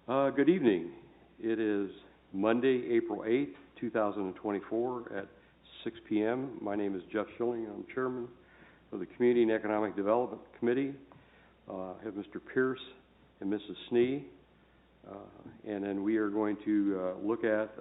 Good evening. It is Monday, April 8th, 2024 at 6 p.m. My name is Jeff Schilling. I'm chairman of the Community and Economic Development Committee. I have Mr. Pierce and Mrs. Snee. And then we are going to look at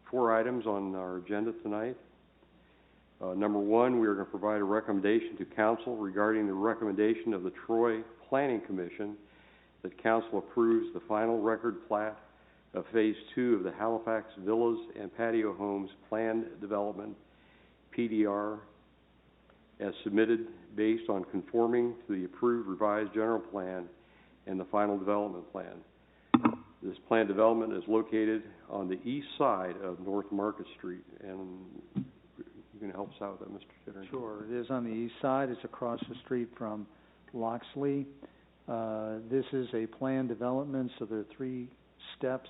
4 items on our agenda tonight. Number 1, we are going to provide a recommendation to council regarding the recommendation of the Troy Planning Commission that council approves the final record plat of Phase 2 of the Halifax Villas and Patio Homes Planned Development, PDR, as submitted based on conforming to the approved revised general plan and the final development plan. This planned development is located on the east side of North Market Street, and you can help us out with that, Mr. Chittenden. Sure. It is on the east side. It's across the street from Loxley. This is a planned development, so there are 3 steps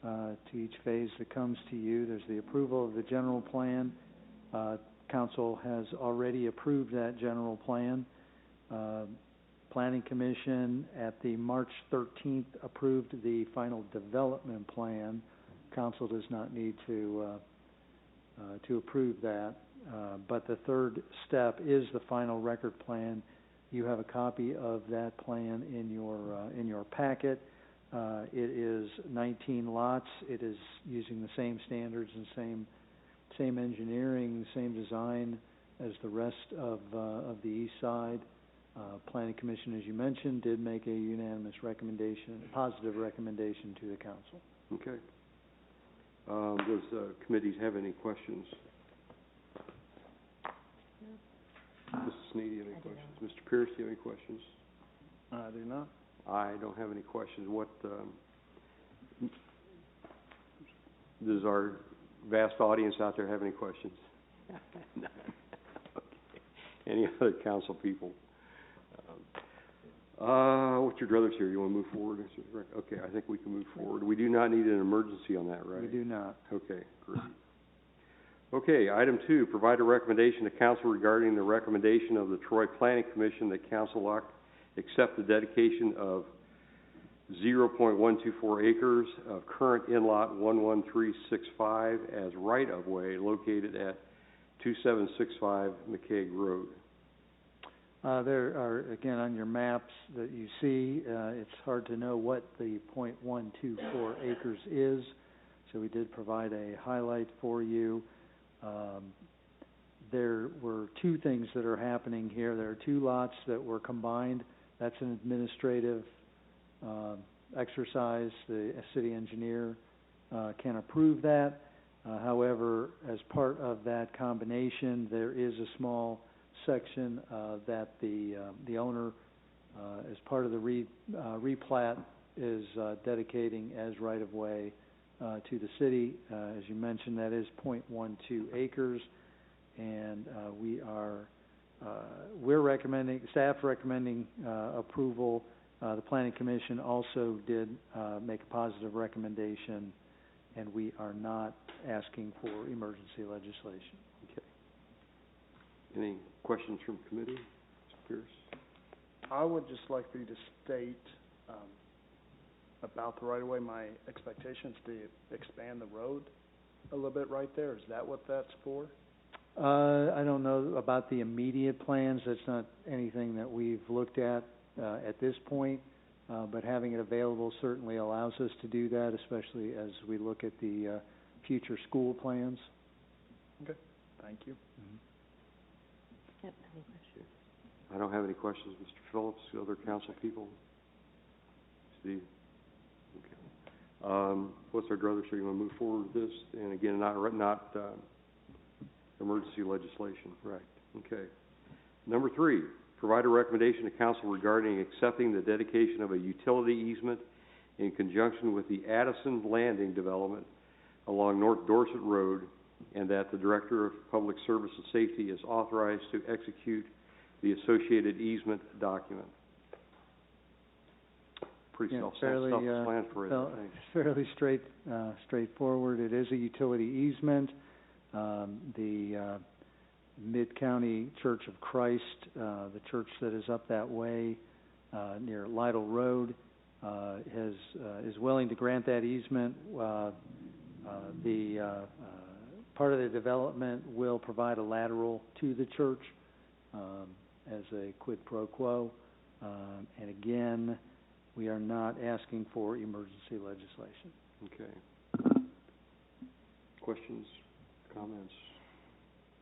to each phase that comes to you. There's the approval of the general plan. Council has already approved that general plan. Planning Commission at the March 13th approved the final development plan. Council does not need to approve that. But the 3rd step is the final record plan. You have a copy of that plan in your packet. It is 19 lots. It is using the same standards and same engineering, same design as the rest of the east side. Planning Commission, as you mentioned, did make a unanimous recommendation, a positive recommendation to the council. Okay. Does committees have any questions? Mrs. Snee, do you have any questions? Mr. Pierce, do you have any questions? I do not. I don't have any questions. What does our vast audience out there have any questions? No. Okay. Any other council people? What's your druthers here? You want to move forward? Okay, I think we can move forward. We do not need an emergency on that, right? We do not. Okay, great. Okay, item 2, provide a recommendation to council regarding the recommendation of the Troy Planning Commission that council accept the dedication of 0.124 acres of current in-lot 11365 as right-of-way located at 2765 McCaig Road. There are, again, on your maps that you see, it's hard to know what the 0.124 acres is, so we did provide a highlight for you. There were 2 things that are happening here. There are 2 lots that were combined. That's an administrative exercise. The city engineer can approve that. However, as part of that combination, there is a small section that the owner, as part of the replat, is dedicating as right-of-way to the city. As you mentioned, that is 0.12 acres, and we're recommending, staff recommending approval. The Planning Commission also did make a positive recommendation, and we are not asking for emergency legislation. Okay. Any questions from committee? Mr. Pierce? I would just like for you to state about the right-of-way, my expectations to expand the road a little bit right there. Is that what that's for? I don't know about the immediate plans. That's not anything that we've looked at this point, but having it available certainly allows us to do that, especially as we look at the future school plans. Okay, thank you. Mm-hmm. Yep, any questions? I don't have any questions. Mr. Phillips, other council people? Steve? Okay. What's our druthers? So you want to move forward with this? And again, not emergency legislation, right? Okay. Number 3, provide a recommendation to council regarding accepting the dedication of a utility easement in conjunction with the Addison Landing development along North Dorset Road, and that the Director of Public Service and Safety is authorized to execute the associated easement document. Pretty self-explanatory. Fairly straightforward. It is a utility easement. The Mid-County Church of Christ, the church that is up that way near Lytle Road, is willing to grant that easement. Part of the development will provide a lateral to the church as a quid pro quo. And again, we are not asking for emergency legislation. Okay. Questions, comments?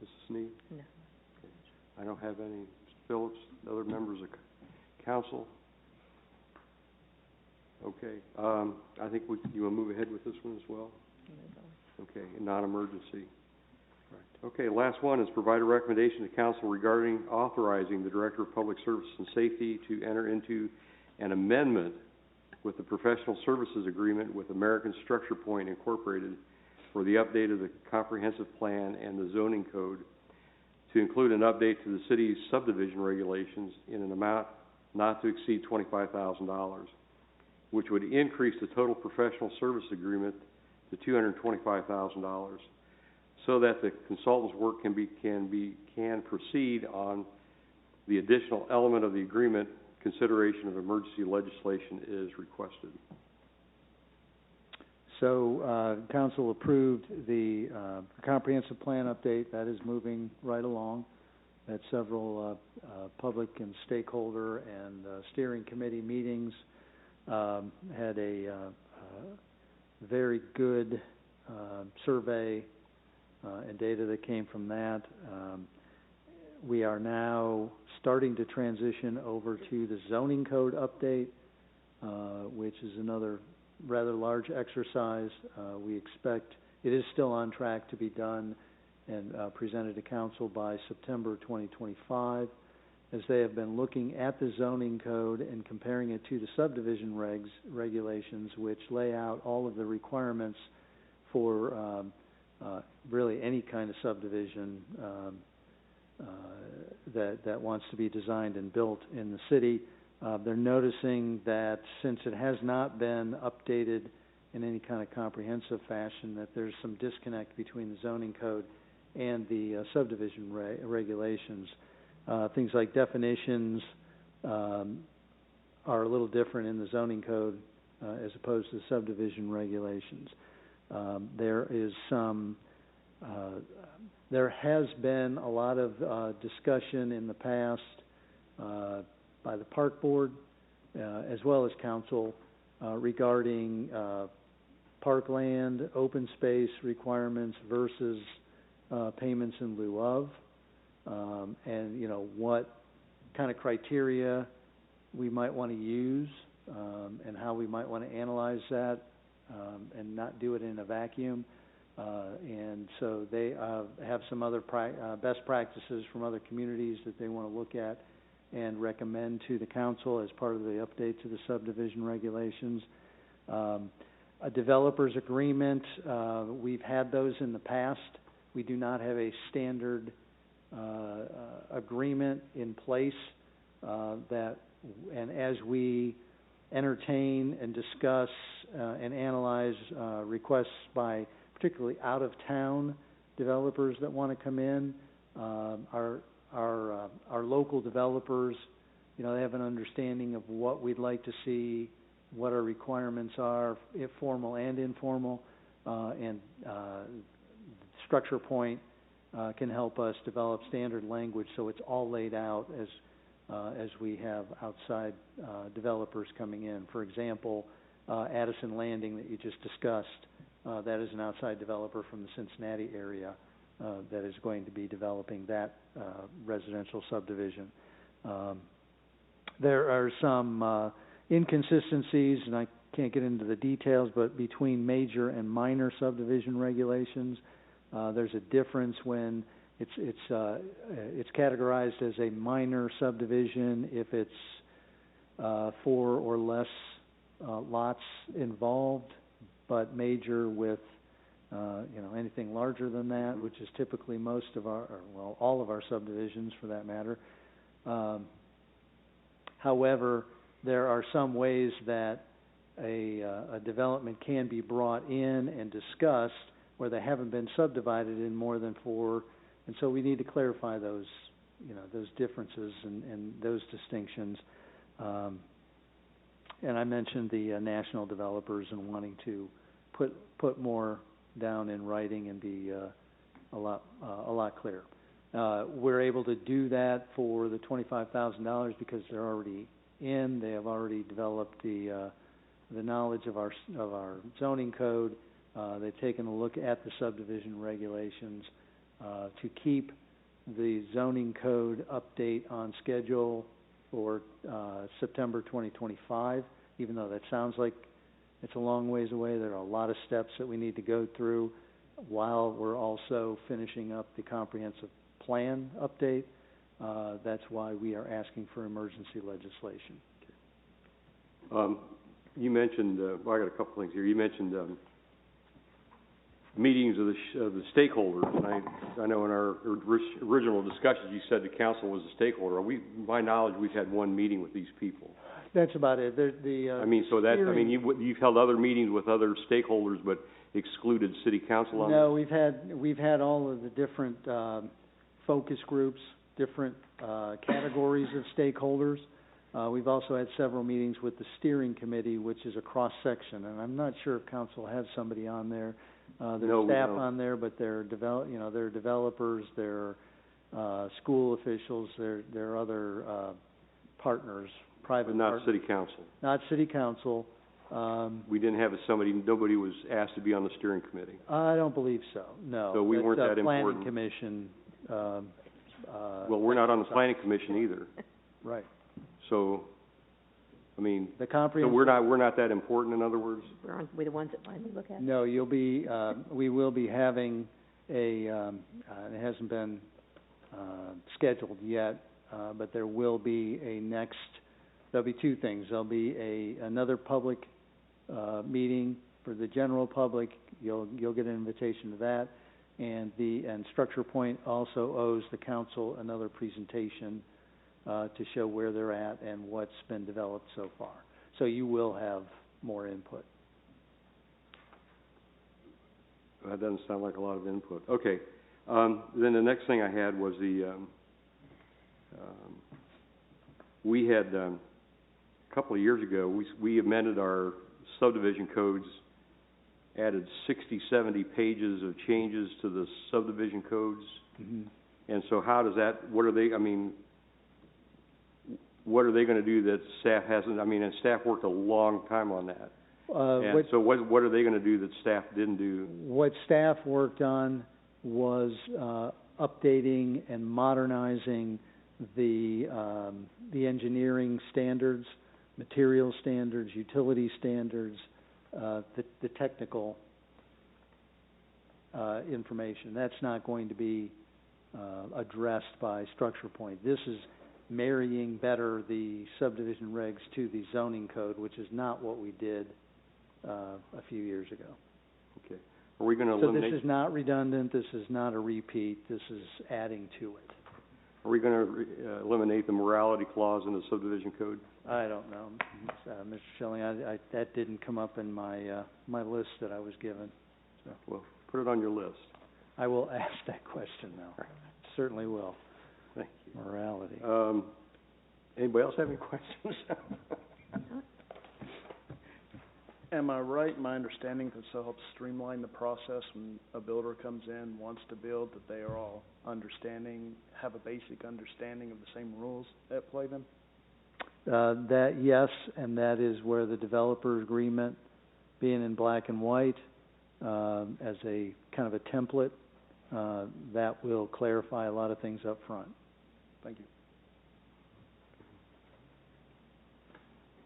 Mrs. Sneed? No. Okay. I don't have any. Mr. Phillips, other members of council? Okay. I think you want to move ahead with this one as well? Okay, non-emergency. Okay, last one is provide a recommendation to council regarding authorizing the Director of Public Service and Safety to enter into an amendment with the professional services agreement with American Structure Point Incorporated for the update of the comprehensive plan and the zoning code to include an update to the city's subdivision regulations in an amount not to exceed $25,000, which would increase the total professional service agreement to $225,000, so that the consultant's work can proceed on the additional element of the agreement. Consideration of emergency legislation is requested. So, council approved the comprehensive plan update. That is moving right along. Had several public and stakeholder and steering committee meetings. Had a very good survey and data that came from that. We are now starting to transition over to the zoning code update, which is another rather large exercise. We expect it is still on track to be done and presented to council by September 2025, as they have been looking at the zoning code and comparing it to the subdivision regulations, which lay out all of the requirements for really any kind of subdivision that wants to be designed and built in the city. They're noticing that since it has not been updated in any kind of comprehensive fashion, that there's some disconnect between the zoning code and the subdivision regulations. Things like definitions are a little different in the zoning code as opposed to the subdivision regulations. There has been a lot of discussion in the past by the park board as well as council regarding parkland, open space requirements versus payments in lieu of, and what kind of criteria we might want to use and how we might want to analyze that and not do it in a vacuum. And so they have some other best practices from other communities that they want to look at and recommend to the council as part of the update to the subdivision regulations. A developer's agreement, we've had those in the past. We do not have a standard agreement in place and as we entertain and discuss and analyze requests by particularly out-of-town developers that want to come in, our local developers, they have an understanding of what we'd like to see, what our requirements are, if formal and informal, and Structure Point can help us develop standard language so it's all laid out as we have outside developers coming in. For example, Addison Landing that you just discussed, that is an outside developer from the Cincinnati area that is going to be developing that residential subdivision. There are some inconsistencies, and I can't get into the details, but between major and minor subdivision regulations, there's a difference when it's categorized as a minor subdivision if it's 4 or less lots involved, but major with anything larger than that, which is typically most of all of our subdivisions for that matter. However, there are some ways that a development can be brought in and discussed where they haven't been subdivided in more than 4, and so we need to clarify those differences and those distinctions. And I mentioned the national developers and wanting to put more down in writing and be a lot clearer. We're able to do that for the $25,000 because they're already in. They have already developed the knowledge of our zoning code. They've taken a look at the subdivision regulations to keep the zoning code update on schedule for September 2025, even though that sounds like it's a long ways away. There are a lot of steps that we need to go through while we're also finishing up the comprehensive plan update. That's why we are asking for emergency legislation. You mentioned, well, I got a couple things here. You mentioned meetings of the stakeholders, and I know in our original discussions you said the council was a stakeholder. My knowledge, we've had one meeting with these people. That's about it. I mean, so that, I mean, you've held other meetings with other stakeholders, but excluded city council on No, we've had all of the different focus groups, different categories of stakeholders. We've also had several meetings with the steering committee, which is a cross-section, and I'm not sure if council has somebody on there. There's staff on there, but they're they're developers, they're school officials, they're other partners, private partners. Not city council. Not city council. We didn't have nobody was asked to be on the steering committee. I don't believe so, no. So we weren't that important. Planning commission. Well, we're not on the planning commission either. Right. So, I mean, the comprehensive. so we're not that important, in other words? We're the ones that finally look at it? No, we will be having it hasn't been scheduled yet, but there will be there'll be two things. There'll be another public meeting for the general public. You'll get an invitation to that. And Structure Point also owes the council another presentation to show where they're at and what's been developed so far. So you will have more input. That doesn't sound like a lot of input. Okay. Then the next thing I had was we had a couple of years ago, we amended our subdivision codes, added 60, 70 pages of changes to the subdivision codes. Mm-hmm. And so how does that, what are they going to do that staff hasn't, and staff worked a long time on that. So what are they going to do that staff didn't do? What staff worked on was updating and modernizing the engineering standards, material standards, utility standards, the technical information. That's not going to be addressed by Structure Point. This is marrying better the subdivision regs to the zoning code, which is not what we did a few years ago. Okay. Are we going to eliminate? So this is not redundant. This is not a repeat. This is adding to it. Are we going to eliminate the morality clause in the subdivision code? I don't know, Mr. Schilling. That didn't come up in my my list that I was given. So. Well, put it on your list. I will ask that question now. Certainly will. Thank you. Morality. Anybody else have any questions? Am I right in my understanding that this helps streamline the process when a builder comes in, wants to build, that they are all have a basic understanding of the same rules at play then? That, yes, and that is where the developer agreement, being in black and white, as a kind of a template, that will clarify a lot of things up front. Thank you.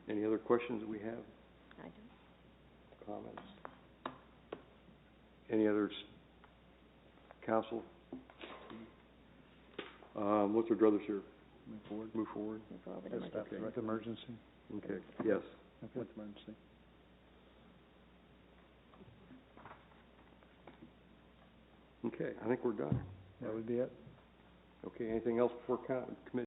Any other questions that we have? I do. Comments? Any others? Council? What's our druthers here? Move forward. Move forward with emergency. With emergency. Okay. Yes. Okay. With emergency. Okay. I think we're done. That would be it. Okay. Anything else before committee?